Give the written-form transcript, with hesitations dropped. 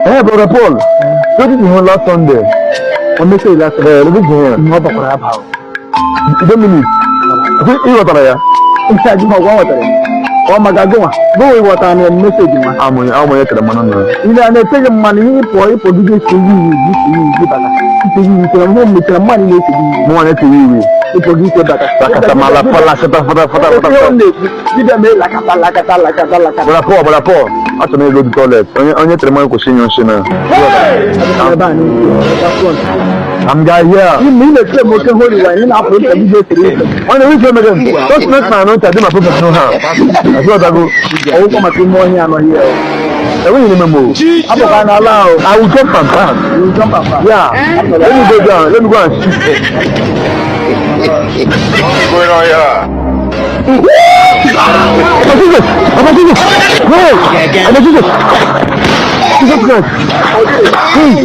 Hey, brother Paul, what did you do last Sunday? When they say last Sunday, look at here. No bakura bao. Dominic, you what are you? Inside my water. Oh my God, go what I'm a message. I'm going to the man. You know, they take money for the to you with the money to More to you. It will give you better. Mala, I don't know the toilet. On your tremor cushion. I'm guy here. You mean the same motion holy wine in Apple? On the weekend again. Don't make my note. I did my professional house. I thought I go over my money. I'm here. I will remember. I will jump and pass. You will jump up. Yeah. Let me go down. Let me go and see. What's going on here? Hey,